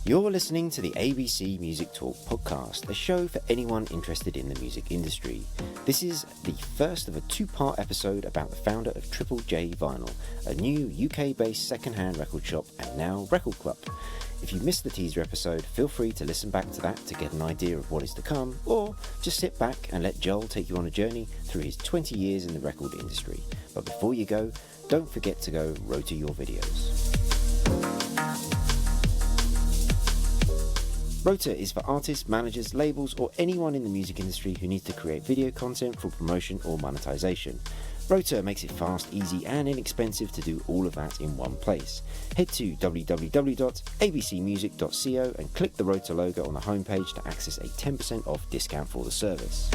You're listening to the ABC Music Talk podcast, a show for anyone interested in the music industry. This is the first of a two-part episode about the founder of JJJ Vinyl, a new UK-based second-hand record shop and now record club. If you missed the teaser episode, feel free to listen back to that to get an idea of what is to come, or just sit back and let Joel take you on a journey through his 20 years in the record industry. But before you go, don't forget to go rotor your videos. Rotor is for artists, managers, labels, or anyone in the music industry who needs to create video content for promotion or monetization. Rotor makes it fast, easy, and inexpensive to do all of that in one place. Head to www.abcmusic.co and click the Rotor logo on the homepage to access a 10% off discount for the service.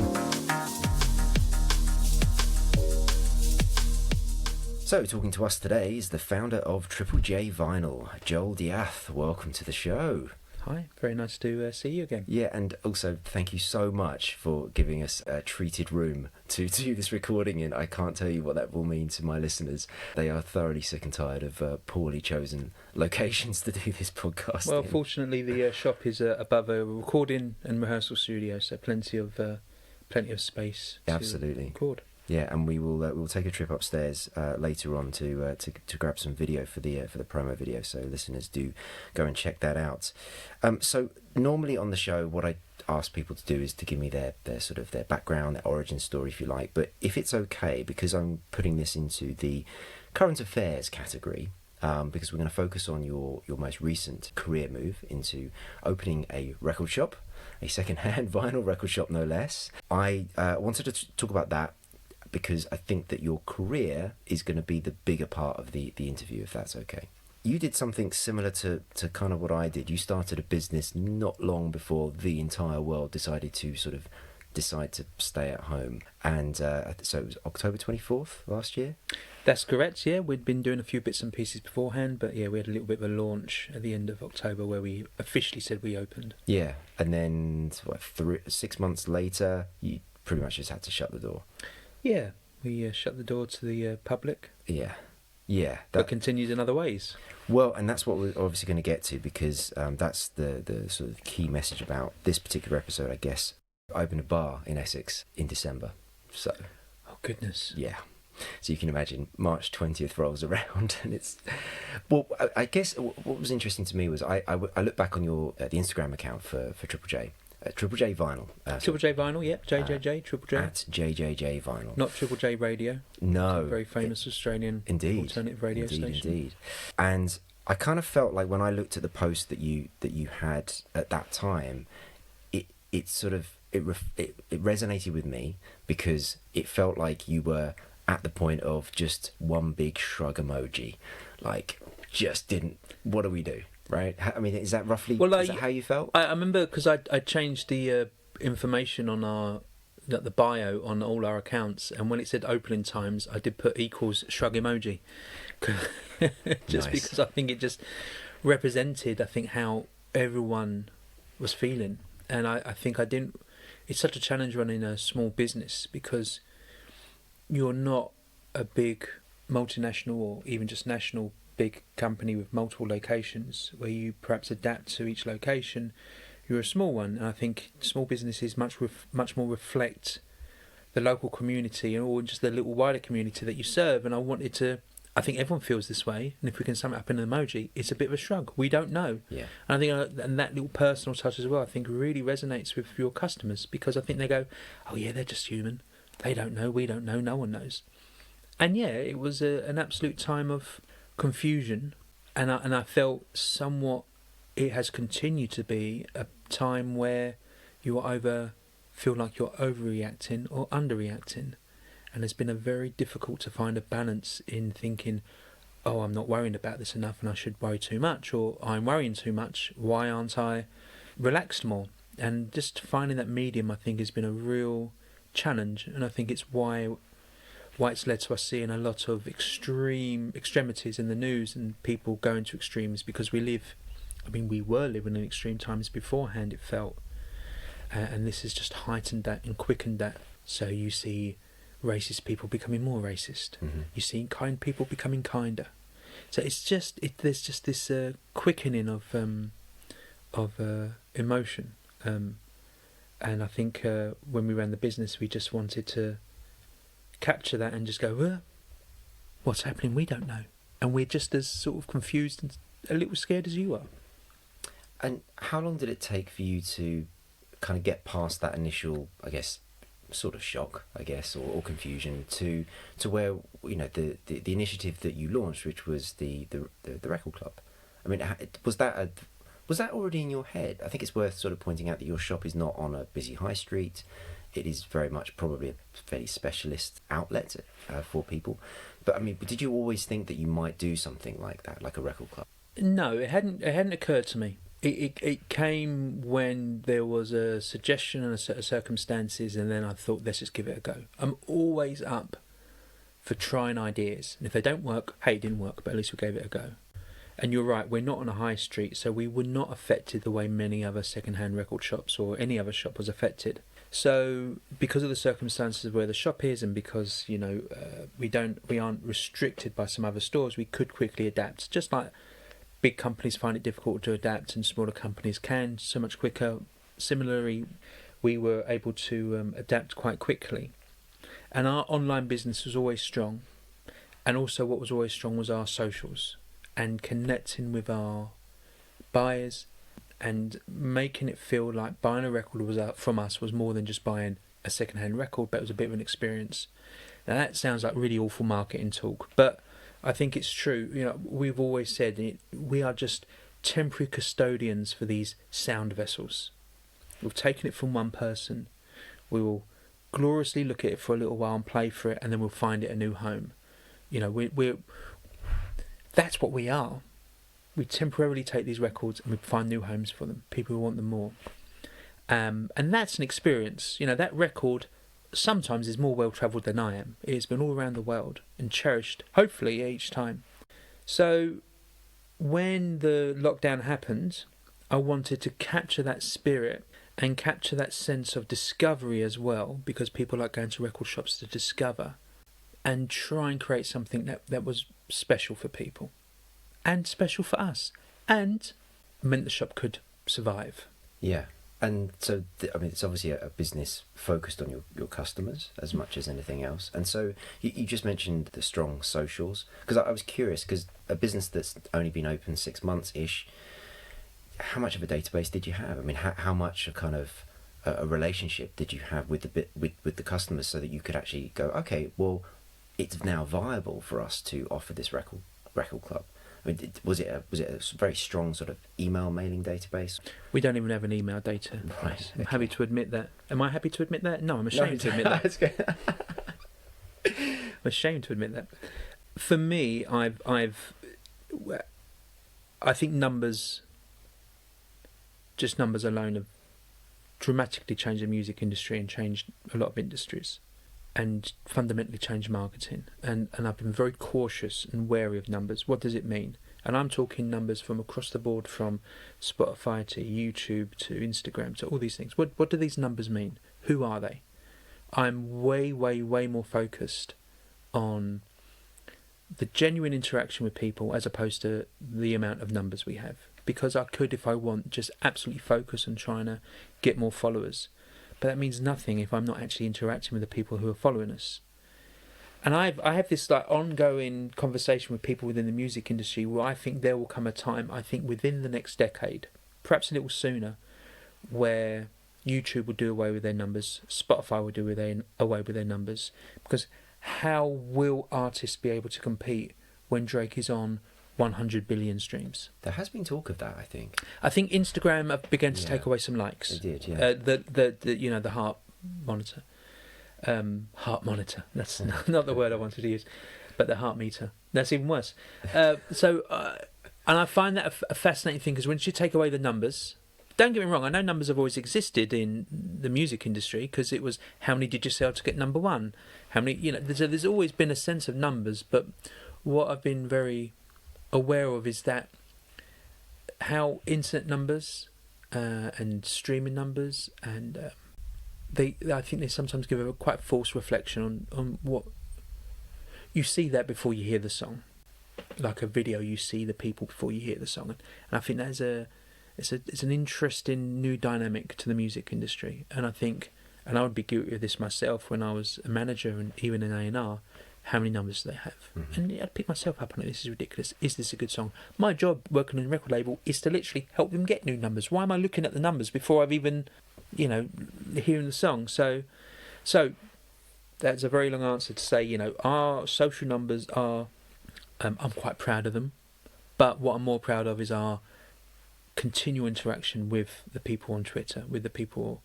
So, talking to us today is the founder of JJJ Vinyl, Joel Diath. Welcome to the show. Hi, very nice to see you again. Yeah, and also thank you so much for giving us a treated room to do this recording in. I can't tell you what that will mean to my listeners. They are thoroughly sick and tired of poorly chosen locations to do this podcast. Well, fortunately, the shop is above a recording and rehearsal studio, so plenty of space. Absolutely. To record. Yeah, and we'll take a trip upstairs later on to grab some video for the promo video. So listeners, do go and check that out. So normally on the show, what I ask people to do is to give me their sort of their background, their origin story, if you like. But if it's okay, because I'm putting this into the current affairs category, because we're going to focus on your most recent career move into opening a record shop, a second-hand vinyl record shop, no less. I wanted to talk about that, because I think that your career is going to be the bigger part of the interview, if that's okay. You did something similar to kind of what I did. You started a business not long before the entire world decided to stay at home. And so it was October 24th last year? That's correct, yeah. We'd been doing a few bits and pieces beforehand, but yeah, we had a little bit of a launch at the end of October where we officially said we opened. Yeah, and then 6 months later, you pretty much just had to shut the door. Yeah, we shut the door to the public. Yeah. But continued in other ways. Well, and that's what we're obviously going to get to, because that's the sort of key message about this particular episode, I guess. I opened a bar in Essex in December, so... Oh, goodness. Yeah. So you can imagine March 20th rolls around, and it's... Well, I guess what was interesting to me was I looked back on the Instagram account for JJJ. JJJ Vinyl. JJJ Vinyl, yep. JJJ, JJJ. At JJJ Vinyl. Not JJJ Radio. No. Very famous Australian alternative radio station. Indeed. And I kind of felt like when I looked at the post that you had at that time, it resonated with me, because it felt like you were at the point of just one big shrug emoji. Like, just didn't... What do we do? Right? I mean, is that roughly is that how you felt? I remember, because I changed the information on the bio on all our accounts, and when it said opening times, I did put equals shrug emoji. Just nice. Because I think it just represented, how everyone was feeling. And I think it's such a challenge running a small business, because you're not a big multinational or even just national big company with multiple locations where you perhaps adapt to each location. You're a small one, and I think small businesses much more reflect the local community or just the little wider community that you serve. And I think everyone feels this way, and if we can sum it up in an emoji, it's a bit of a shrug. We don't know. Yeah. And I think and that little personal touch as well, I think really resonates with your customers, because I think they go, oh yeah, they're just human. They don't know, we don't know, no one knows. And yeah, it was an absolute time of confusion, and I felt somewhat it has continued to be a time where you feel like you're overreacting or underreacting, and it's been very difficult to find a balance in thinking, oh, I'm not worrying about this enough and I should worry too much, or I'm worrying too much, why aren't I relaxed more? And just finding that medium, I think, has been a real challenge, and I think it's why it's led to us seeing a lot of extremities in the news and people going to extremes, because we were living in extreme times beforehand, it felt, and this has just heightened that and quickened that. So you see racist people becoming more racist. Mm-hmm. You see kind people becoming kinder. So it's just there's just this quickening of emotion. And I think when we ran the business, we just wanted to capture that and just go, what's happening? We don't know. And we're just as sort of confused and a little scared as you are. And how long did it take for you to kind of get past that initial, I guess, sort of shock, I guess, or confusion to where, you know, the initiative that you launched, which was the record club? I mean, was that already in your head? I think it's worth sort of pointing out that your shop is not on a busy high street. It is very much probably a fairly specialist outlet for people. But I mean, did you always think that you might do something like that, like a record club? No, it hadn't occurred to me. It came when there was a suggestion and a set of circumstances, and then I thought, let's just give it a go. I'm always up for trying ideas, and if they don't work, hey, it didn't work, but at least we gave it a go. And you're right, we're not on a high street, so we were not affected the way many other second-hand record shops or any other shop was affected. So because of the circumstances of where the shop is, and because, you know, we aren't restricted by some other stores, we could quickly adapt. Just like big companies find it difficult to adapt and smaller companies can so much quicker. Similarly, we were able to adapt quite quickly. And our online business was always strong. And also what was always strong was our socials and connecting with our buyers and making it feel like buying a record from us was more than just buying a second-hand record, but it was a bit of an experience. Now that sounds like really awful marketing talk, but I think it's true. You know, we've always said we are just temporary custodians for these sound vessels. We've taken it from one person. We will gloriously look at it for a little while and play for it, and then we'll find it a new home. You know, that's what we are. We temporarily take these records and we find new homes for them. People who want them more. And that's an experience. You know, that record sometimes is more well-travelled than I am. It's been all around the world and cherished, hopefully, each time. So when the lockdown happened, I wanted to capture that spirit and capture that sense of discovery as well, because people like going to record shops to discover, and try and create something that was special for people and special for us and meant the shop could survive. Yeah. And so, I mean, it's obviously a business focused on your customers as much as anything else. And so you just mentioned the strong socials, because I was curious, because a business that's only been open 6 months-ish, how much of a database did you have? I mean, how much a kind of a relationship did you have with the customers, so that you could actually go, okay, well, it's now viable for us to offer this record club? I mean, was it a very strong sort of email mailing database? We don't even have an email database. Right. I'm happy to admit that. Am I happy to admit that? No, I'm ashamed to admit that. I'm ashamed to admit that. For me, I think numbers alone have dramatically changed the music industry and changed a lot of industries, and fundamentally changed marketing. And I've been very cautious and wary of numbers. What does it mean? And I'm talking numbers from across the board, from Spotify to YouTube to Instagram to all these things. What do these numbers mean? Who are they? I'm way, way, way more focused on the genuine interaction with people as opposed to the amount of numbers we have. Because I could, if I want, just absolutely focus on trying to get more followers. But that means nothing if I'm not actually interacting with the people who are following us. And I have this like ongoing conversation with people within the music industry where I think there will come a time, I think within the next decade, perhaps a little sooner, where YouTube will do away with their numbers, Spotify will do away with their numbers. Because how will artists be able to compete when Drake is on 100 billion streams? There has been talk of that, I think. I think Instagram have begun to take away some likes. They did, yeah. The heart monitor. Heart monitor. That's not the word I wanted to use, but the heart meter. That's even worse. And I find that a fascinating thing, because once you take away the numbers, don't get me wrong, I know numbers have always existed in the music industry, because it was how many did you sell to get number one? How many, there's always been a sense of numbers, but what I've been very aware of is that how internet numbers and streaming numbers and I think they sometimes give a quite false reflection on what you see. That before you hear the song, like a video, you see the people before you hear the song, and I think that is it's an interesting new dynamic to the music industry, and I think, and I would be guilty of this myself when I was a manager and even in A&R. How many numbers do they have? And I'd pick myself up on it. This is ridiculous. Is this a good song? My job working on a record label is to literally help them get new numbers. Why am I looking at the numbers before I've even, hearing the song? So that's a very long answer to say, our social numbers are, I'm quite proud of them. But what I'm more proud of is our continual interaction with the people on Twitter, with the people,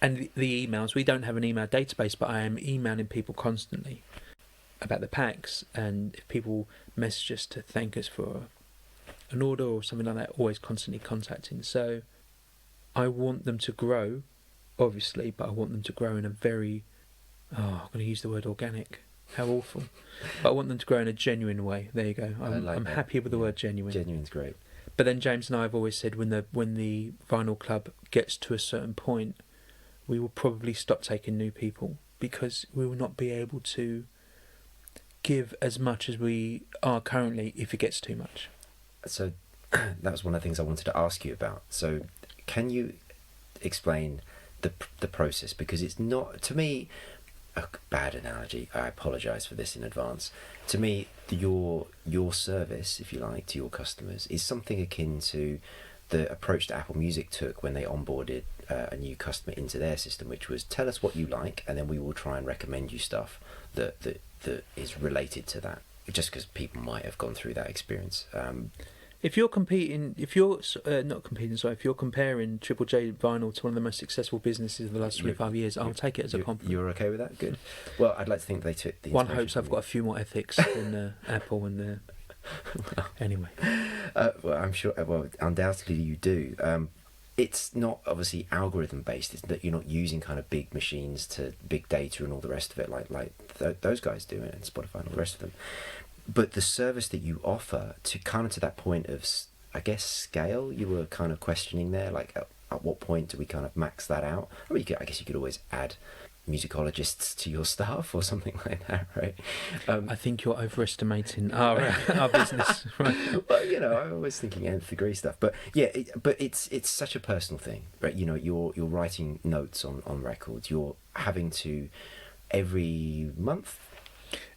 and the emails. We don't have an email database, but I am emailing people constantly about the packs, and if people message us to thank us for an order or something like that, always constantly contacting. So I want them to grow, obviously, but I want them to grow in a very, I'm going to use the word organic. How awful. But I want them to grow in a genuine way. There you go. I'm happy with the word genuine. Genuine's great. But then James and I have always said when the vinyl club gets to a certain point, we will probably stop taking new people because we will not be able to give as much as we are currently if it gets too much. So that was one of the things I wanted to ask you about. So can you explain the process? Because it's not, to me, a bad analogy. I apologise for this in advance. To me, your service, if you like, to your customers is something akin to the approach that Apple Music took when they onboarded a new customer into their system, which was tell us what you like, and then we will try and recommend you stuff that is related to that. Just because people might have gone through that experience. If you're comparing Triple J Vinyl to one of the most successful businesses of the last 25 years, I'll take it as a compliment. You're okay with that? Good. Well, I'd like to think they took the one hopes I've got a few more ethics than Apple and anyway. Well, I'm sure. Well, undoubtedly you do. It's not obviously algorithm based. It's that you're not using kind of big machines to big data and all the rest of it, like those guys do, and Spotify and all the rest of them. But the service that you offer to that point of, I guess, scale, you were kind of questioning there, like at what point do we kind of max that out? I mean, I guess you could always add musicologists to your staff or something like that, right? I think you're overestimating our business. Right. Well, I'm always thinking nth degree stuff, but yeah, it's such a personal thing, right? You're writing notes on records. You're having to every month.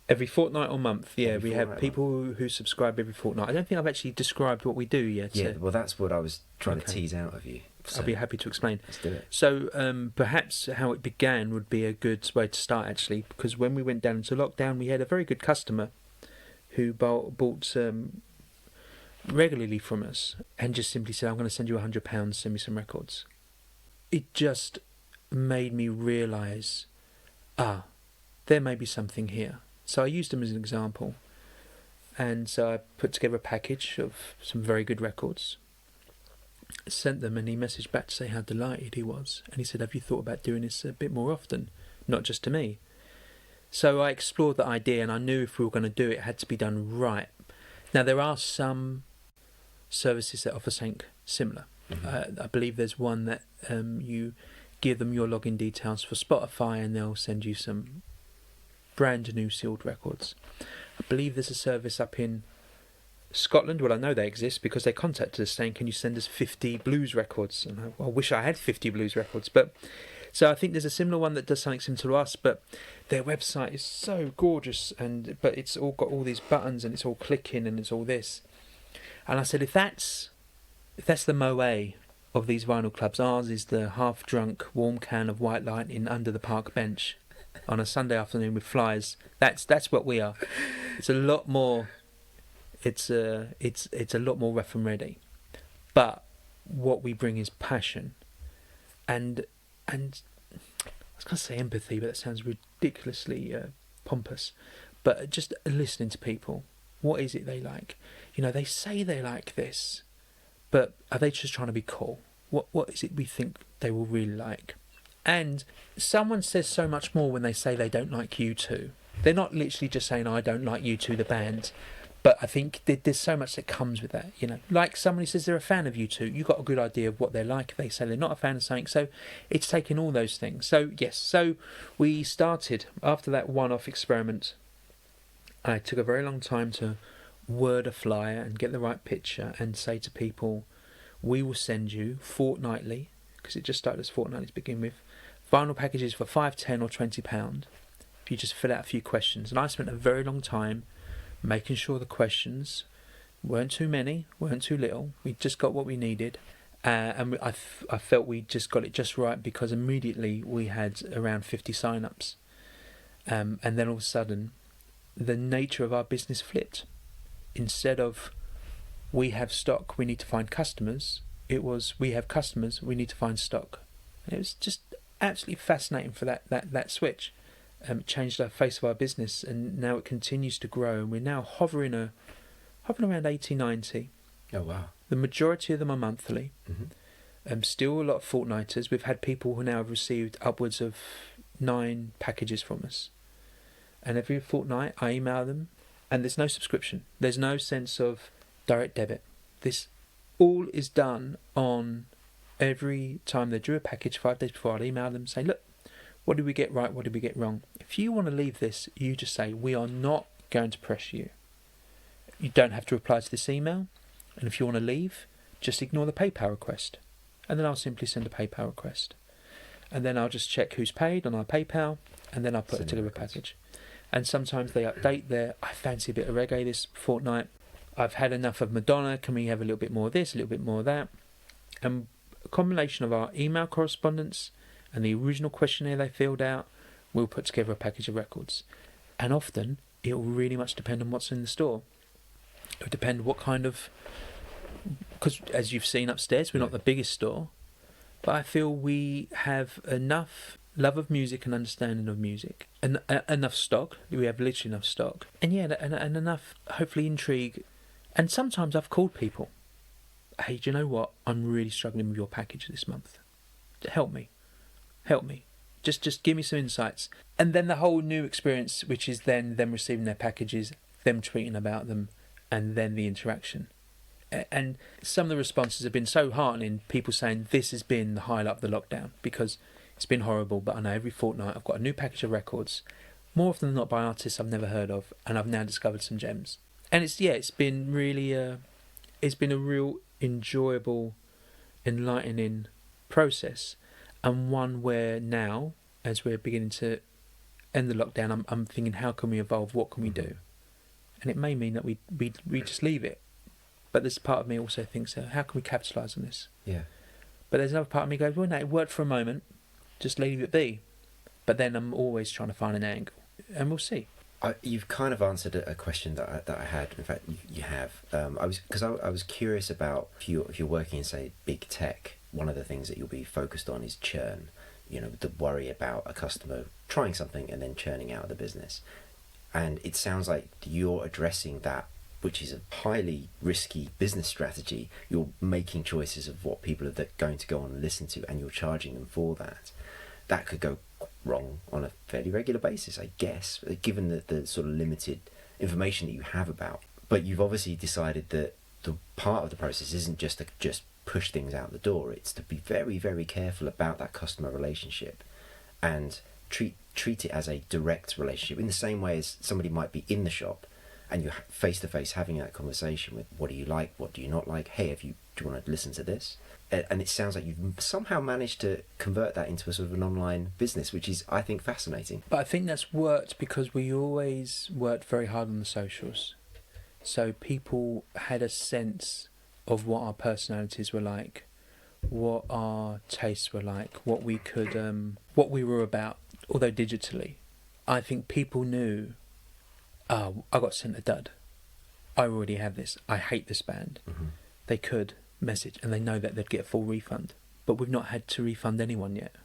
Every fortnight or month, yeah. We have people who subscribe every fortnight. I don't think I've actually described what we do yet. Yeah, well, that's what I was trying to tease out of you. So I'll be happy to explain. Let's do it. So perhaps how it began would be a good way to start, actually, because when we went down into lockdown, we had a very good customer who bought regularly from us and just simply said, I'm going to send you £100, send me some records. It just made me realise, there may be something here. So I used him as an example, and so I put together a package of some very good records, sent them, and he messaged back to say how delighted he was, and he said, have you thought about doing this a bit more often, not just to me? So I explored the idea, and I knew if we were going to do it, it had to be done right. Now there are some services that offer something similar. Mm-hmm. I believe there's one that you give them your login details for Spotify and they'll send you some brand new sealed records. I believe there's a service up in Scotland. Well, I know they exist because they contacted us saying, can you send us 50 blues records? And I wish I had 50 blues records. But so I think there's a similar one that does something similar to us, but their website is so gorgeous, but it's all got all these buttons and it's all clicking and it's all this. And I said, if that's the moe of these vinyl clubs, ours is the half-drunk warm can of White Lightning under the park bench on a Sunday afternoon with flies. That's what we are. It's a lot more. It's a lot more rough and ready, but what we bring is passion, and I was going to say empathy, but that sounds ridiculously pompous. But just listening to people, what is it they like? They say they like this, but are they just trying to be cool? What is it we think they will really like? And someone says so much more when they say they don't like U2. They're not literally just saying, I don't like U2, the band. But I think there's so much that comes with that, Like someone who says they're a fan of U2, you've got a good idea of what they're like if they say they're not a fan of something. So it's taking all those things. So, yes, so we started, after that one-off experiment, I took a very long time to word a flyer and get the right picture and say to people, we will send you fortnightly, because it just started as fortnightly to begin with, vinyl packages for £5, £10 or £20 if you just fill out a few questions. And I spent a very long time making sure the questions weren't too many, weren't too little. We just got what we needed. I felt we just got it just right, because immediately we had around 50 sign-ups. And then all of a sudden, the nature of our business flipped. Instead of we have stock, we need to find customers, it was we have customers, we need to find stock. And it was just absolutely fascinating for that switch. It changed the face of our business, and now it continues to grow, and we're now hovering around 80, 90. Oh, wow. The majority of them are monthly. Mm-hmm. Still a lot of fortnighters. We've had people who now have received upwards of 9 packages from us. And every fortnight I email them, and there's no subscription. There's no sense of direct debit. This all is done on every time they drew a package 5 days before. I'd email them, say, look, what did we get right? What did we get wrong? If you want to leave this, you just say, we are not going to pressure you. You don't have to reply to this email. And if you want to leave, just ignore the PayPal request. And then I'll simply send a PayPal request. And then I'll just check who's paid on our PayPal, and then I'll put together a package. And sometimes they update their, I fancy a bit of reggae this fortnight. I've had enough of Madonna. Can we have a little bit more of this, a little bit more of that? And a combination of our email correspondence and the original questionnaire they filled out, we'll put together a package of records. And often, it will really much depend on what's in the store. It will depend what kind of... Because as you've seen upstairs, we're not the biggest store. But I feel we have enough love of music and understanding of music. And enough stock. We have literally enough stock. And yeah, and enough, hopefully, intrigue. And sometimes I've called people. Hey, do you know what? I'm really struggling with your package this month. Help me. Just give me some insights. And then the whole new experience, which is then them receiving their packages, them tweeting about them, and then the interaction. And some of the responses have been so heartening, people saying this has been the highlight of the lockdown, because it's been horrible, but I know every fortnight I've got a new package of records, more often than not by artists I've never heard of, and I've now discovered some gems. And it's been really it's been a real enjoyable, enlightening process. And one where now, as we're beginning to end the lockdown, I'm thinking, how can we evolve? What can we do? And it may mean that we just leave it. But there's part of me also thinks, how can we capitalise on this? Yeah. But there's another part of me goes, well, no, it worked for a moment. Just leave it be. But then I'm always trying to find an angle. And we'll see. You've kind of answered a question that I had. In fact, you have. I was curious about if you're working in, say, big tech. One of the things that you'll be focused on is churn. You know, the worry about a customer trying something and then churning out of the business. And it sounds like you're addressing that, which is a highly risky business strategy. You're making choices of what people are going to go on and listen to, and you're charging them for that. That could go wrong on a fairly regular basis, I guess, given the sort of limited information that you have about. But you've obviously decided that the part of the process isn't just to just push things out the door. It's to be very, very careful about that customer relationship and treat it as a direct relationship, in the same way as somebody might be in the shop and you're face to face having that conversation with, what do you like, what do you not like, hey, do you want to listen to this? And it sounds like you've somehow managed to convert that into a sort of an online business, which is, I think, fascinating. But I think that's worked because we always worked very hard on the socials. So people had a sense of what our personalities were like, what our tastes were like, what we could, what we were about. Although digitally, I think people knew, oh, I got sent a dud. I already have this. I hate this band. Mm-hmm. They could message and they know that they'd get a full refund. But we've not had to refund anyone yet.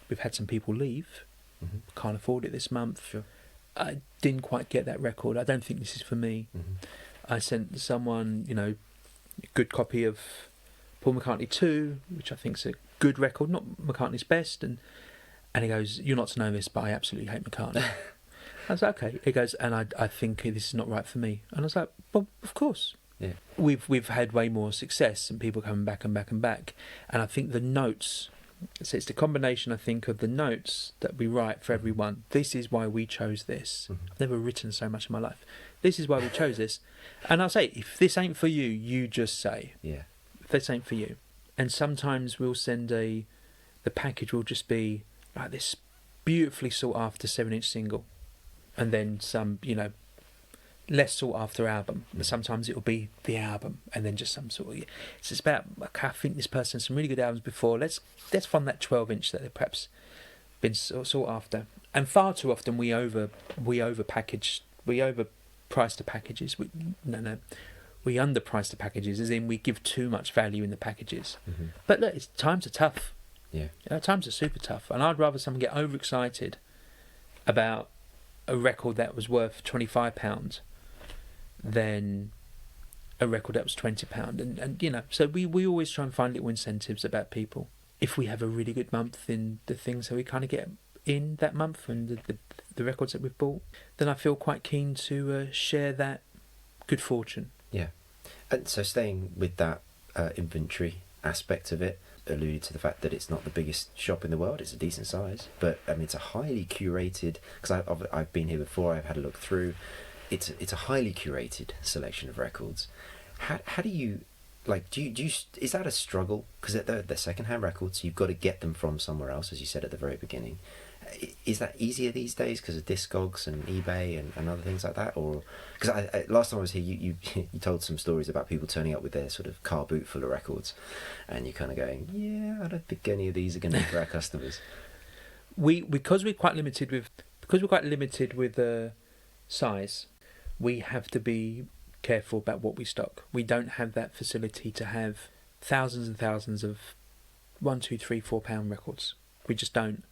We've had some people leave. Mm-hmm. Can't afford it this month. Sure. I didn't quite get that record. I don't think this is for me. Mm-hmm. I sent someone, a good copy of Paul McCartney 2, which I think is a good record, not McCartney's best, and he goes, you're not to know this, but I absolutely hate McCartney. I was like, okay. He goes, and I think this is not right for me. And I was like, well, of course. Yeah. We've had way more success and people coming back and back and back. And I think the notes, so it's the combination, I think, of the notes that we write for everyone. This is why we chose this. Mm-hmm. I've never written so much in my life. This is why we chose this. And I'll say, if this ain't for you, you just say. Yeah. if there's something for you. And sometimes we'll send the package will just be like this beautifully sought after 7-inch single, and then some, less sought after album. But sometimes it'll be the album, and then just some sort of. It's just about, okay, I think this person has some really good albums before. Let's find that 12-inch that they've perhaps been sought after. And far too often we overprice the packages. We underprice the packages, as in we give too much value in the packages. Mm-hmm. But look, times are tough. Yeah. Times are super tough, and I'd rather someone get overexcited about a record that was worth £25 than a record that was £20. And so we always try and find little incentives about people. If we have a really good month in the things that we kind of get in that month and the records that we've bought, then I feel quite keen to share that good fortune. Yeah. And so staying with that inventory aspect of it, alluded to the fact that it's not the biggest shop in the world. It's a decent size, but I mean it's a highly curated, because I've been here before, I've had a look through. It's a highly curated selection of records. How do you, like, do you is that a struggle? Because they're secondhand records, so you've got to get them from somewhere else, as you said at the very beginning. Is that easier these days because of Discogs and eBay and other things like that? Or because I last time I was here, you told some stories about people turning up with their sort of car boot full of records, and you're kind of going, yeah, I don't think any of these are going to be for our customers. Because we're quite limited with size, we have to be careful about what we stock. We don't have that facility to have thousands and thousands of £1, £2, £3, £4 records. We just don't.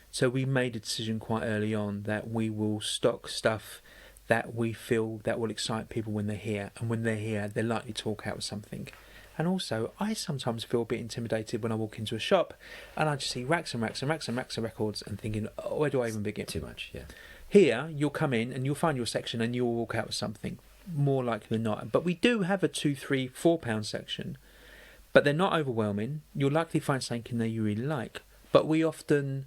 So we made a decision quite early on that we will stock stuff that we feel that will excite people when they're here, and when they're here, they're likely to walk out with something. And also, I sometimes feel a bit intimidated when I walk into a shop and I just see racks and racks and racks and racks of records and thinking, oh, where do I even begin? Too much, yeah. Here, you'll come in and you'll find your section and you'll walk out with something, more likely than not. But we do have a £2, £3, £4 section, but they're not overwhelming. You'll likely find something there you really like. But we often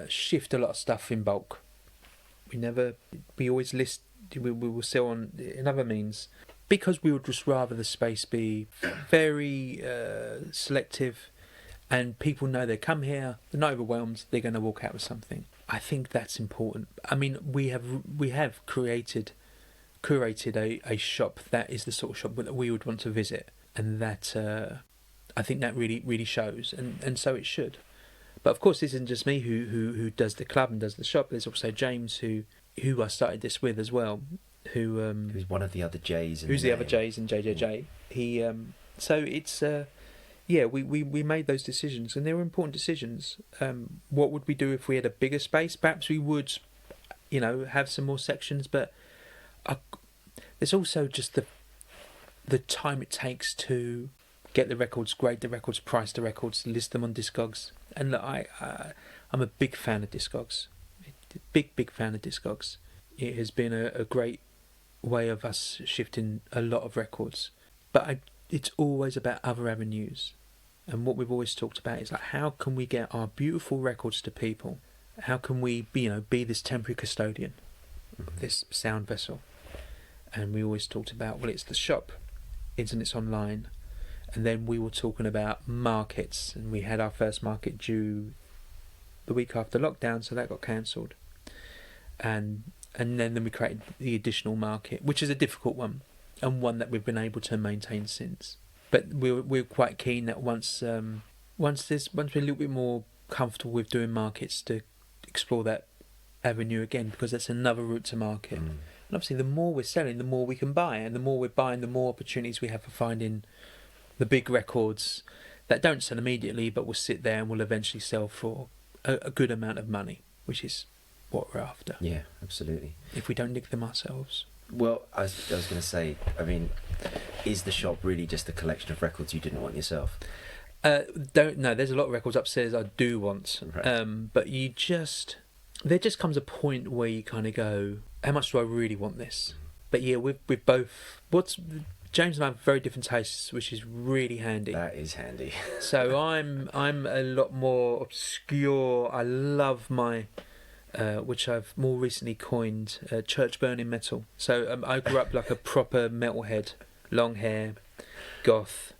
shift a lot of stuff in bulk. We always list, we will sell on in other means, because we would just rather the space be very selective, and people know they come here, they're not overwhelmed, they're going to walk out with something. I think that's important. I mean, we have curated a shop that is the sort of shop that we would want to visit, and that I think that really shows, and so it should. But of course, this isn't just me who does the club and does the shop. There's also James who I started this with as well, who's one of the other J's. Who's the other J's in JJJ? He so it's we made those decisions, and they were important decisions. What would we do if we had a bigger space? Perhaps we would, have some more sections. But there's also just the time it takes to get the records, grade the records, price the records, list them on Discogs. And look, I'm a big fan of Discogs. Big fan of Discogs. It has been a great way of us shifting a lot of records. But it's always about other avenues. And what we've always talked about is, like, how can we get our beautiful records to people? How can we be this temporary custodian, this sound vessel? And we always talked about, well, it's the shop, it's online. And then we were talking about markets, and we had our first market due the week after lockdown, so that got cancelled. And then we created the additional market, which is a difficult one, and one that we've been able to maintain since. But we're quite keen that once we're a little bit more comfortable with doing markets, to explore that avenue again, because that's another route to market. And obviously, the more we're selling, the more we can buy, and the more we're buying, the more opportunities we have for finding the big records that don't sell immediately, but will sit there and will eventually sell for a good amount of money, which is what we're after. Yeah, absolutely. If we don't nick them ourselves. Well, I was going to say, I mean, is the shop really just a collection of records you didn't want yourself? Don't know. There's a lot of records upstairs I do want, right. But there just comes a point where you kind of go, how much do I really want this? But yeah, we've both. James and I have very different tastes, which is really handy. That is handy. So I'm a lot more obscure. I love my, which I've more recently coined, church burning metal. So I grew up like a proper metalhead, long hair, goth,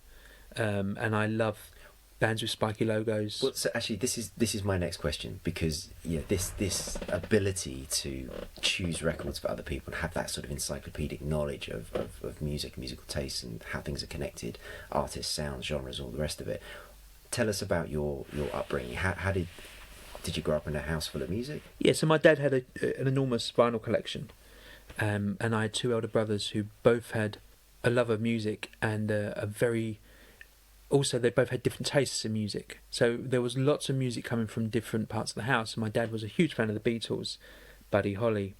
and I love bands with spiky logos. Well, so actually, this is my next question, because this ability to choose records for other people and have that sort of encyclopedic knowledge of music, musical tastes, and how things are connected, artists, sounds, genres, all the rest of it. Tell us about your upbringing. How did you grow up in a house full of music? Yeah, so my dad had an enormous vinyl collection, and I had two elder brothers who both had a love of music and also they both had different tastes in music. So there was lots of music coming from different parts of the house. My dad was a huge fan of the Beatles, Buddy Holly,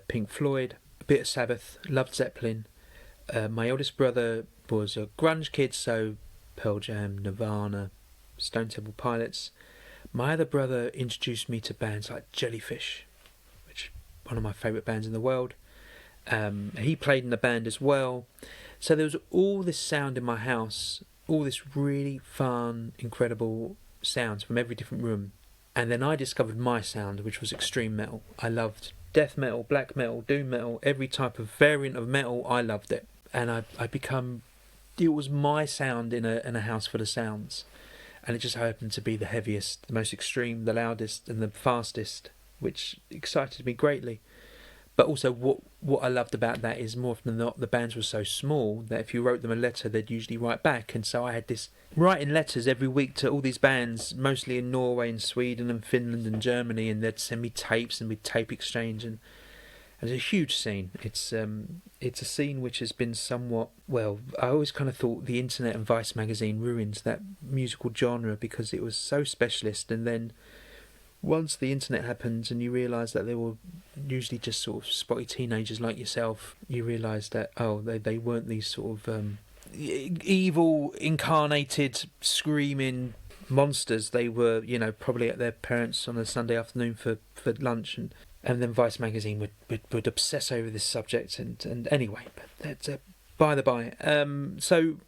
Pink Floyd, a bit of Sabbath, loved Zeppelin. My eldest brother was a grunge kid, so Pearl Jam, Nirvana, Stone Temple Pilots. My other brother introduced me to bands like Jellyfish, which is one of my favourite bands in the world. He played in the band as well. So there was all this sound in my house, all this really fun, incredible sounds from every different room. And then I discovered my sound, which was extreme metal. I loved death metal, black metal, doom metal, every type of variant of metal, I loved it. And it was my sound in a house full of sounds. And it just happened to be the heaviest, the most extreme, the loudest and the fastest, which excited me greatly. But also what I loved about that is, more often than not, the bands were so small that if you wrote them a letter, they'd usually write back. And so I had this writing letters every week to all these bands, mostly in Norway and Sweden and Finland and Germany, and they'd send me tapes and we'd tape exchange. And it's a huge scene. It's a scene which has been somewhat, well, I always kind of thought the internet and Vice magazine ruined that musical genre because it was so specialist. And then once the internet happened and you realise that they were usually just sort of spotty teenagers like yourself, you realise that, they weren't these sort of evil, incarnated, screaming monsters. They were, probably at their parents' on a Sunday afternoon for lunch, and then Vice magazine would obsess over this subject. And anyway, but that's by the by. So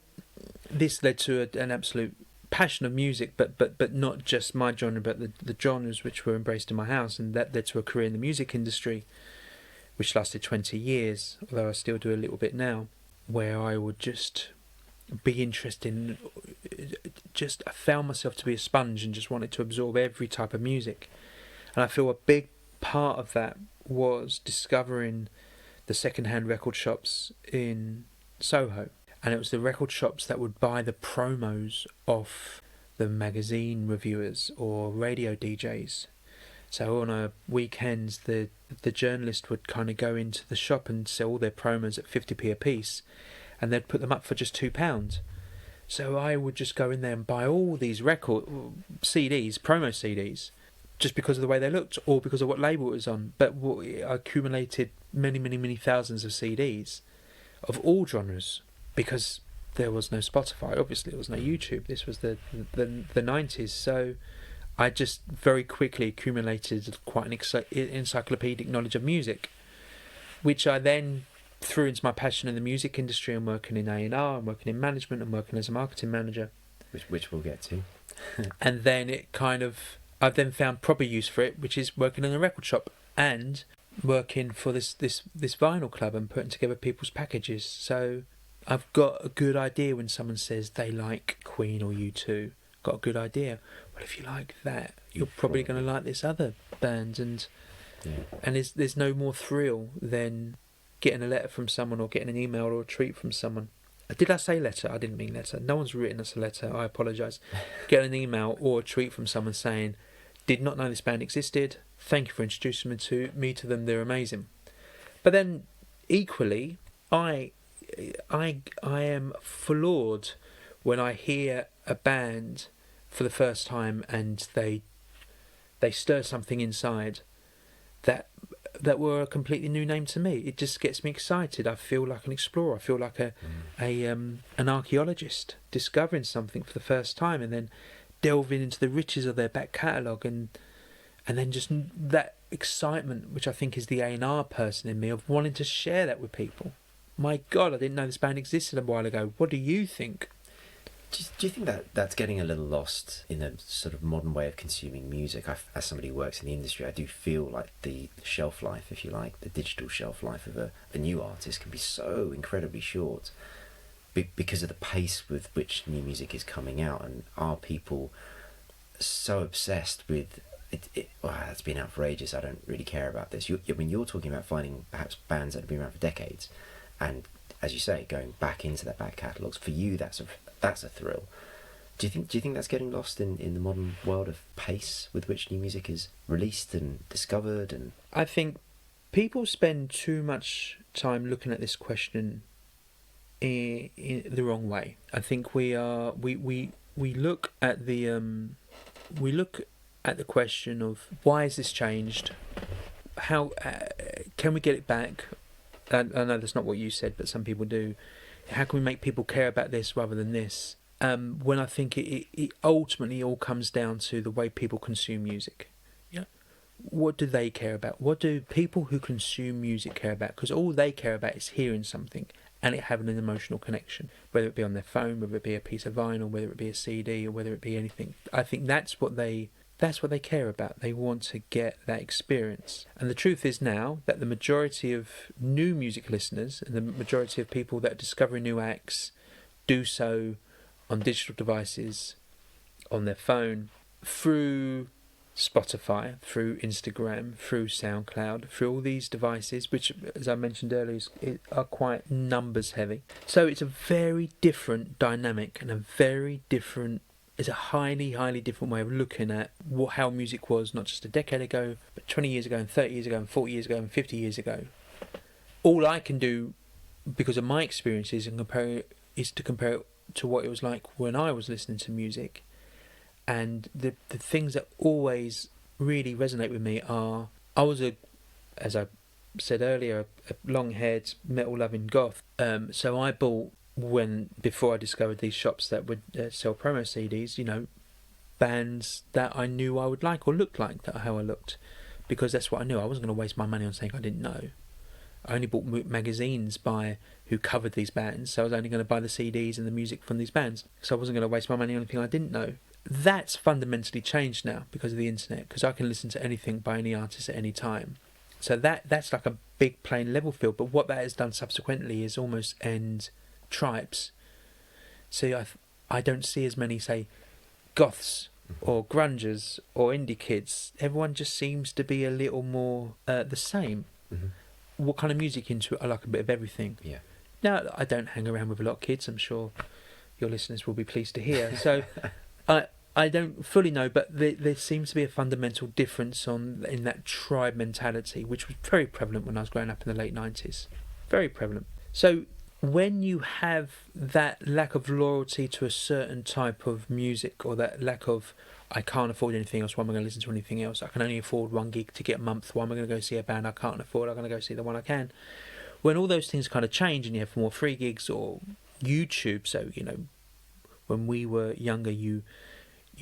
this led to an absolute passion of music, but not just my genre, but the genres which were embraced in my house, and that led to a career in the music industry, which lasted 20 years, although I still do a little bit now, where I would just be interested in, I found myself to be a sponge and just wanted to absorb every type of music. And I feel a big part of that was discovering the second-hand record shops in Soho. And it was the record shops that would buy the promos off the magazine reviewers or radio DJs. So on a weekends, the journalist would kind of go into the shop and sell all their promos at 50p a piece, and they'd put them up for just £2. So I would just go in there and buy all these record CDs, promo CDs, just because of the way they looked or because of what label it was on. But I accumulated many thousands of CDs of all genres, because there was no Spotify, obviously there was no YouTube. This was the 90s, so I just very quickly accumulated quite an encyclopedic knowledge of music, which I then threw into my passion in the music industry and working in A&R and working in management and working as a marketing manager, which we'll get to. And then I've then found proper use for it, which is working in a record shop and working for this vinyl club and putting together people's packages. So I've got a good idea when someone says they like Queen or U2. Got a good idea. Well, if you like that, you're probably going to like this other band, and there's no more thrill than getting a letter from someone or getting an email or a tweet from someone. Did I say letter? I didn't mean letter. No one's written us a letter. I apologise. Get an email or a tweet from someone saying, "Did not know this band existed. Thank you for introducing me to them. They're amazing." But then, equally, I am floored when I hear a band for the first time and they stir something inside that were a completely new name to me. It just gets me excited. I feel like an explorer. I feel like an archaeologist discovering something for the first time, and then delving into the riches of their back catalogue, and then just that excitement, which I think is the A&R person in me, of wanting to share that with people. My God, I didn't know this band existed a while ago. What do you think? Do you think that that's getting a little lost in the sort of modern way of consuming music? As somebody who works in the industry, I do feel like the shelf life, if you like, the digital shelf life of a new artist can be so incredibly short. because of the pace with which new music is coming out, and are people so obsessed with it? Well, it's been out for ages, I don't really care about this. I mean, you're talking about finding perhaps bands that have been around for decades, and as you say, going back into their back catalogues. For you, that's a thrill. Do you think that's getting lost in the modern world of pace with which new music is released and discovered? And I think people spend too much time looking at this question in the wrong way. I think we look at the question of why has this changed? How can we get it back? I know that's not what you said, but some people do. How can we make people care about this rather than this? When I think it ultimately all comes down to the way people consume music. Yeah. What do they care about? What do people who consume music care about? Because all they care about is hearing something and it having an emotional connection, whether it be on their phone, whether it be a piece of vinyl, whether it be a CD, or whether it be anything. I think that's what they care about. They want to get that experience. And the truth is now that the majority of new music listeners and the majority of people that are discovering new acts do so on digital devices, on their phone, through Spotify, through Instagram, through SoundCloud, through all these devices, which, as I mentioned earlier, are quite numbers heavy. So it's a very different dynamic and it's a highly, highly different way of looking at how music was, not just a decade ago, but 20 years ago and 30 years ago and 40 years ago and 50 years ago. All I can do, because of my experiences, is to compare it to what it was like when I was listening to music. And the things that always really resonate with me are, I was as I said earlier, a long-haired metal-loving goth. So I bought, before I discovered these shops that would sell promo CDs, bands that I knew I would like or looked like how I looked, because that's what I knew. I wasn't going to waste my money on something I didn't know. I only bought magazines who covered these bands, so I was only going to buy the CDs and the music from these bands. So I wasn't going to waste my money on anything I didn't know. That's fundamentally changed now because of the internet, because I can listen to anything by any artist at any time. So that's like a big plain level field. But what that has done subsequently is almost end tribes. So I don't see as many, say, goths or grungers or indie kids. Everyone just seems to be a little more the same. Mm-hmm. What kind of music into it? I like a bit of everything. Yeah. Now, I don't hang around with a lot of kids. I'm sure your listeners will be pleased to hear. So I don't fully know, but there seems to be a fundamental difference in that tribe mentality, which was very prevalent when I was growing up in the late 90s. Very prevalent. So when you have that lack of loyalty to a certain type of music, or that lack of, I can't afford anything else, why am I going to listen to anything else? I can only afford one gig to get a month, why am I going to go see a band I can't afford? I'm going to go see the one I can. When all those things kind of change and you have more free gigs or YouTube, so, when we were younger, you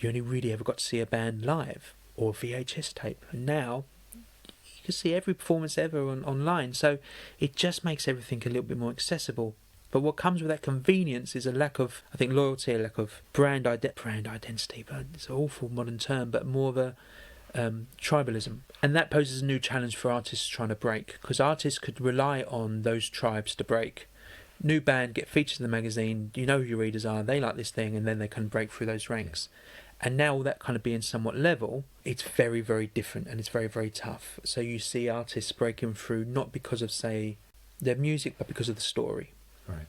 only really ever got to see a band live or VHS tape. And now you can see every performance ever online. So it just makes everything a little bit more accessible. But what comes with that convenience is a lack of, I think, loyalty, a lack of brand identity. But it's an awful modern term, but more of a tribalism. And that poses a new challenge for artists trying to break, because artists could rely on those tribes to break. New band, get featured in the magazine, you know who your readers are, they like this thing, and then they can break through those ranks. And now all that kind of being somewhat level, it's very, very different, and it's very, very tough. So you see artists breaking through not because of, say, their music, but because of the story. Right.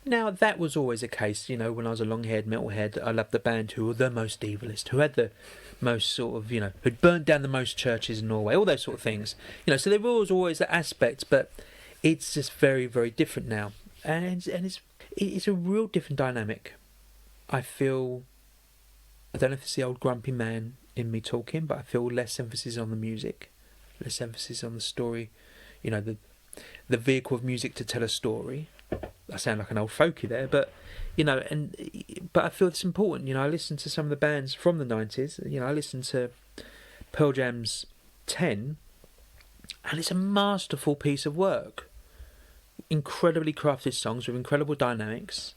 Now, that was always a case, when I was a long-haired metalhead, I loved the band who were the most evilist, who had the most sort of, who'd burnt down the most churches in Norway, all those sort of things. So there was always that aspect, but it's just very, very different now. And it's a real different dynamic. I don't know if it's the old grumpy man in me talking, but I feel less emphasis on the music, less emphasis on the story, the vehicle of music to tell a story. I sound like an old folky there, but but I feel it's important. I listen to some of the bands from the 90s. I listen to Pearl Jam's 10, and it's a masterful piece of work. Incredibly crafted songs with incredible dynamics,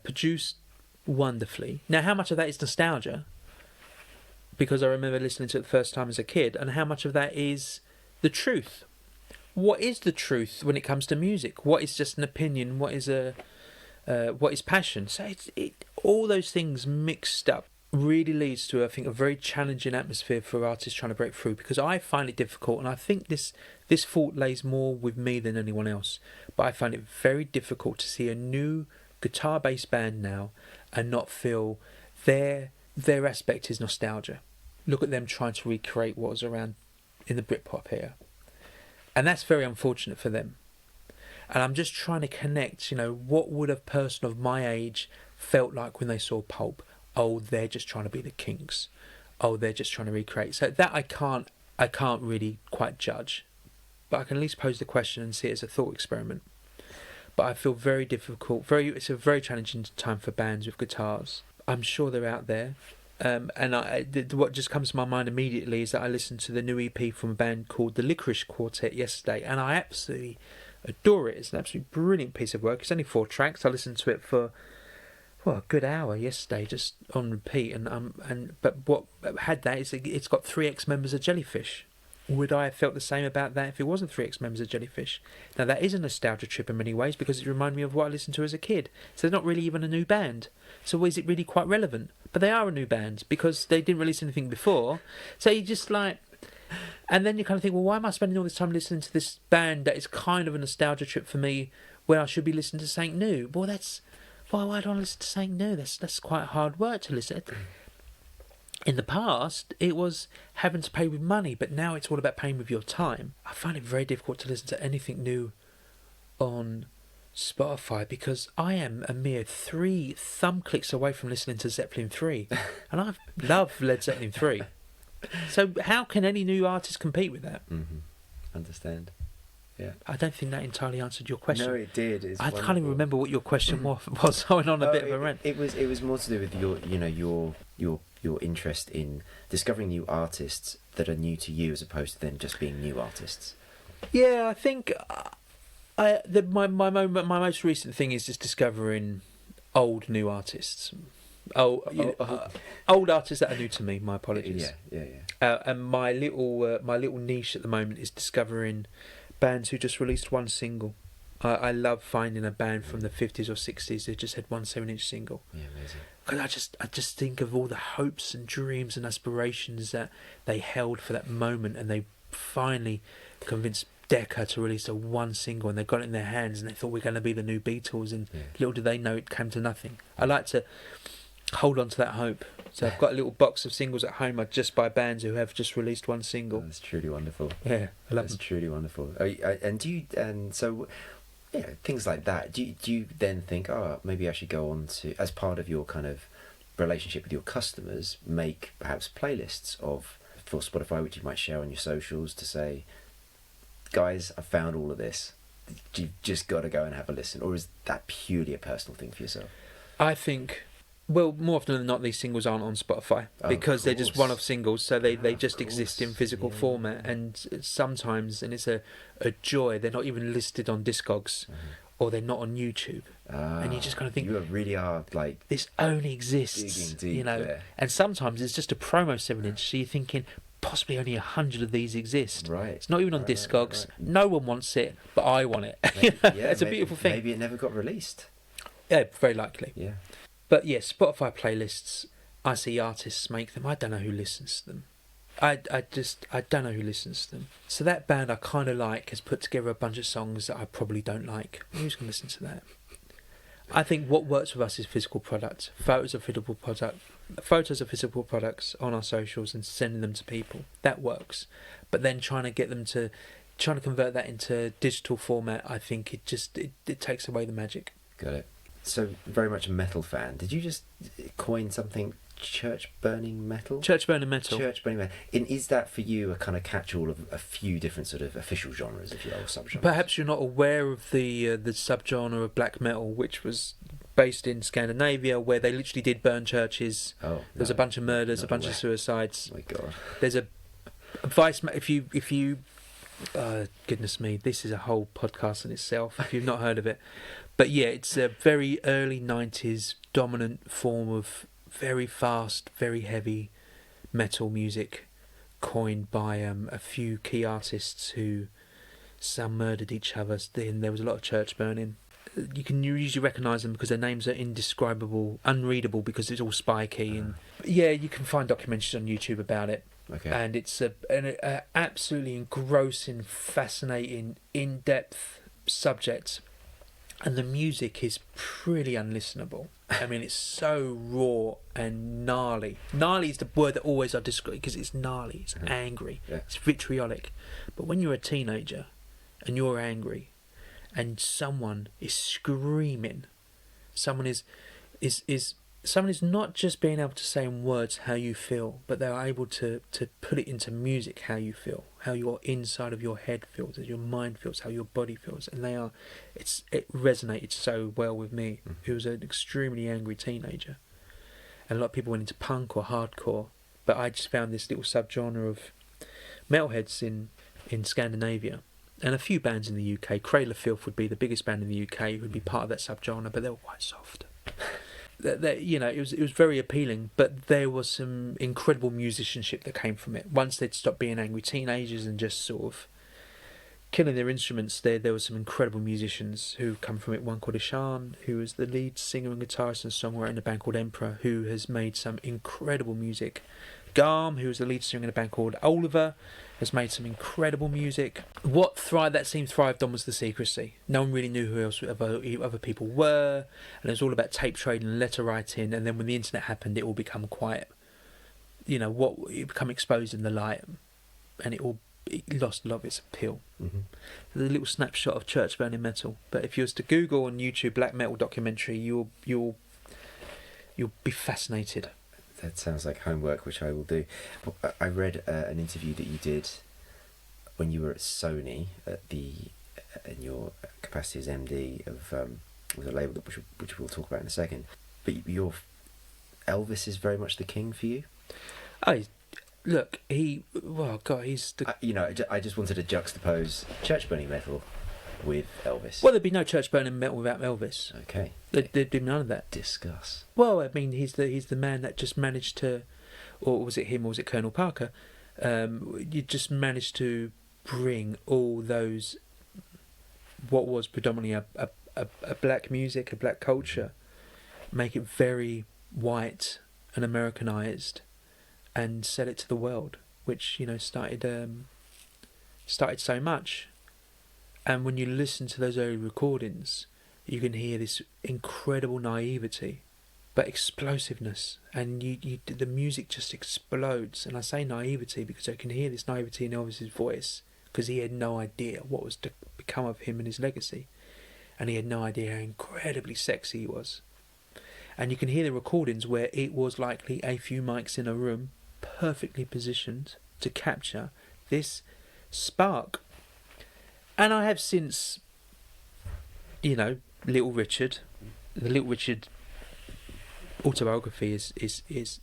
produced wonderfully. Now, how much of that is nostalgia, because I remember listening to it the first time as a kid, and how much of that is the truth? What is the truth when it comes to music? What is just an opinion? What is a what is passion. So all those things mixed up really leads to, I think, a very challenging atmosphere for artists trying to break through, because I find it difficult, and I think this fault lays more with me than anyone else, but I find it very difficult to see a new guitar-based band now and not feel their aspect is nostalgia. Look at them trying to recreate what was around in the Britpop era, and that's very unfortunate for them. And I'm just trying to connect, what would a person of my age felt like when they saw Pulp? Oh, they're just trying to be the Kinks. Oh, they're just trying to recreate. So that I can't really quite judge, but I can at least pose the question and see it as a thought experiment. But I feel very difficult. It's a very challenging time for bands with guitars. I'm sure they're out there. And what just comes to my mind immediately is that I listened to the new EP from a band called the Licorice Quartet yesterday, and I absolutely adore it. It's an absolutely brilliant piece of work. It's only 4 tracks. I listened to it for a good hour yesterday, just on repeat. But what had that is it's got 3 ex-members of Jellyfish. Would I have felt the same about that if it wasn't 3 ex-members of Jellyfish? Now that is a nostalgia trip in many ways, because it reminded me of what I listened to as a kid. So they're not really even a new band. So is it really quite relevant? But they are a new band because they didn't release anything before. So you just like... And then you kind of think, well, why am I spending all this time listening to this band that is kind of a nostalgia trip for me, where I should be listening to something new? Well, why don't I listen to something new? That's quite hard work to listen to. In the past, it was having to pay with money, but now it's all about paying with your time. I find it very difficult to listen to anything new on Spotify, because I am a mere 3 thumb clicks away from listening to Zeppelin 3, and I love Led Zeppelin 3. So how can any new artist compete with that? Mm-hmm. Understand. Yeah. I don't think that entirely answered your question. No, it did. I can't even remember what your question was. I went on a bit of a rant. It was more to do with your interest in discovering new artists that are new to you, as opposed to them just being new artists. Yeah, I think my most recent thing is just discovering old new artists. Old artists that are new to me. My apologies. Yeah. And my little niche at the moment is discovering bands who just released 1 single. I love finding a band from the 50s or 60s who just had 1 7-inch single. Yeah, amazing. Because I just think of all the hopes and dreams and aspirations that they held for that moment, and they finally convinced Decca to release a 1 single, and they got it in their hands, and they thought we're going to be the new Beatles, and little did they know it came to nothing. I like to hold on to that hope. So I've got a little box of singles at home I just buy bands who have just released 1 single. Oh, that's truly wonderful. Yeah, I love them. That's truly wonderful. Things like that. Do you then think, maybe I should go on to, as part of your kind of relationship with your customers, make perhaps playlists for Spotify, which you might share on your socials, to say, guys, I found all of this. You've just got to go and have a listen? Or is that purely a personal thing for yourself? I think, well, more often than not, these singles aren't on Spotify because they're just one-off singles, so they just exist in physical format, and sometimes, and it's a joy, they're not even listed on Discogs, or they're not on YouTube, and you just kind of think, you really are like, this only exists, digging deep there. And sometimes it's just a promo 7-inch, so you're thinking possibly only 100 of these exist. Right. It's not even on Discogs. Right. No one wants it, but I want it. It's a beautiful thing. Maybe it never got released. Yeah, very likely. Yeah. But yes, Spotify playlists, I see artists make them. I don't know who listens to them. I don't know who listens to them. So that band I kind of like has put together a bunch of songs that I probably don't like. Who's going to listen to that? I think what works with us is physical product. Photos of physical products on our socials and sending them to people. That works. But then trying to convert that into digital format, I think it takes away the magic. Got it. So, very much a metal fan. Did you just coin something, church burning metal? Church burning metal. Church burning metal. And is that for you a kind of catch-all of a few different sort of official genres, if you will, subgenres? Perhaps you're not aware of the subgenre of black metal, which was based in Scandinavia, where they literally did burn churches. There's a bunch of murders, a bunch of suicides. Oh my God. There's a vice. If you, goodness me, this is a whole podcast in itself. If you've not heard of it. But yeah, it's a very early 90s dominant form of very fast, very heavy metal music, coined by a few key artists who some murdered each other. Then there was a lot of church burning. you can usually recognise them because their names are indescribable, unreadable because it's all spiky. And yeah, you can find documentaries on YouTube about it. Okay. And it's an absolutely engrossing, fascinating, in-depth subject. And the music is pretty unlistenable. I mean, it's so raw and gnarly. Gnarly is the word that always I describe, because it's gnarly, it's angry, it's vitriolic. But when you're a teenager and you're angry and someone is screaming, someone is not just being able to say in words how you feel, but they're able to put it into music how you feel, how your inside of your head feels, how your mind feels, how your body feels. And it resonated so well with me, who was an extremely angry teenager. And a lot of people went into punk or hardcore, but I just found this little subgenre of metalheads in Scandinavia. And a few bands in the UK. Cradle of Filth would be the biggest band in the UK, who would be part of that subgenre, but they were quite soft. It was very appealing, but there was some incredible musicianship that came from it. Once they'd stopped being angry teenagers and just sort of killing their instruments, there were some incredible musicians who come from it. One called Ishan, who was the lead singer and guitarist and songwriter in a band called Emperor, who has made some incredible music. Garm, who was the lead singer in a band called Oliver, has made some incredible music. What that scene thrived on was the secrecy. No one really knew who else other people were, and it was all about tape trading and letter writing. And then when the internet happened, it all become quite, it become exposed in the light, and it lost a lot of its appeal. There's a little snapshot of church burning metal, but if you was to Google on YouTube black metal documentary, you'll be fascinated. That sounds like homework, which I will do. I read an interview that you did when you were at Sony in your capacity as MD of with a label which we'll talk about in a second. But Elvis is very much the king for you. Oh, look, he's the. I just wanted to juxtapose church burning metal with Elvis. Well, there'd be no church burning metal without Elvis. Okay. There'd be none of that. Discuss. Well, I mean, he's the man that just managed to, or was it him, or was it Colonel Parker? You just managed to bring all those, what was predominantly a black music, a black culture, make it very white and Americanized, and sell it to the world, which started so much. And when you listen to those early recordings, you can hear this incredible naivety, but explosiveness, and the music just explodes. And I say naivety because I can hear this naivety in Elvis's voice, because he had no idea what was to become of him and his legacy, and he had no idea how incredibly sexy he was. And you can hear the recordings where it was likely a few mics in a room, perfectly positioned to capture this spark. And I have since, Little Richard, the Little Richard autobiography is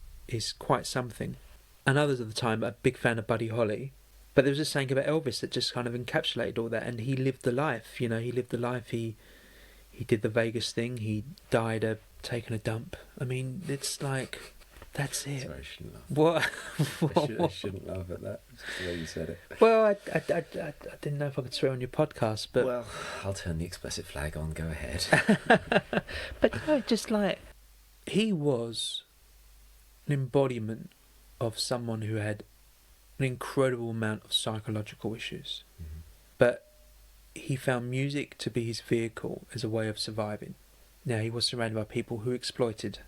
quite something. And others at the time, a big fan of Buddy Holly. But there was a saying about Elvis that just kind of encapsulated all that. And he lived the life, he lived the life. He did the Vegas thing. He died taking a dump. I mean, it's like, that's it. Sorry, I shouldn't laugh. What? I shouldn't laugh at that. It's the way you said it. Well, I didn't know if I could swear on your podcast, but... Well, I'll turn the explicit flag on. Go ahead. But just like... He was an embodiment of someone who had an incredible amount of psychological issues. Mm-hmm. But he found music to be his vehicle as a way of surviving. Now, he was surrounded by people who exploited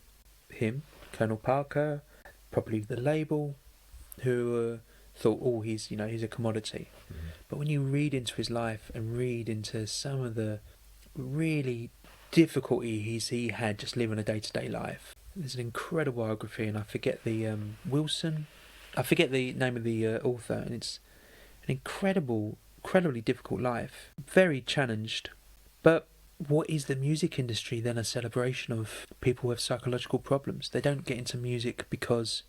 him, Colonel Parker, probably the label, who thought, he's a commodity. Mm-hmm. But when you read into his life and read into some of the really difficulties he had just living a day-to-day life, there's an incredible biography, and I forget the Wilson. I forget the name of the author, and it's an incredibly difficult life, very challenged. But what is the music industry then? A celebration of people who have psychological problems. They don't get into music because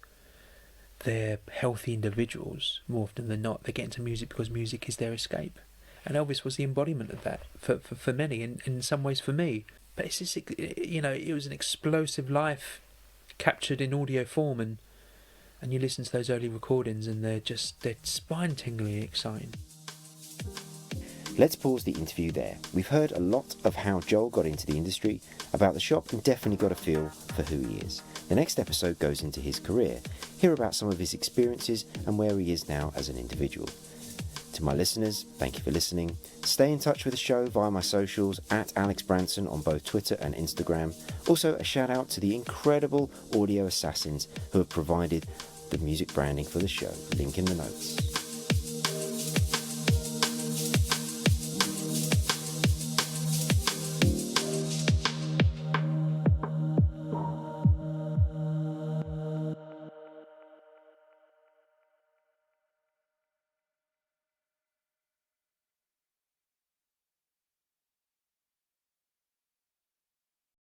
they're healthy individuals. More often than not, they get into music because music is their escape. And Elvis was the embodiment of that for many, and in some ways for me. But it's just, it was an explosive life captured in audio form, and you listen to those early recordings, and they're spine-tinglingly exciting. Let's pause the interview there. We've heard a lot of how Joel got into the industry, about the shop, and definitely got a feel for who he is. The next episode goes into his career, hear about some of his experiences and where he is now as an individual. To my listeners, thank you for listening. Stay in touch with the show via my socials at Alex Branson on both Twitter and Instagram. Also, a shout out to the incredible audio assassins who have provided the music branding for the show. Link in the notes.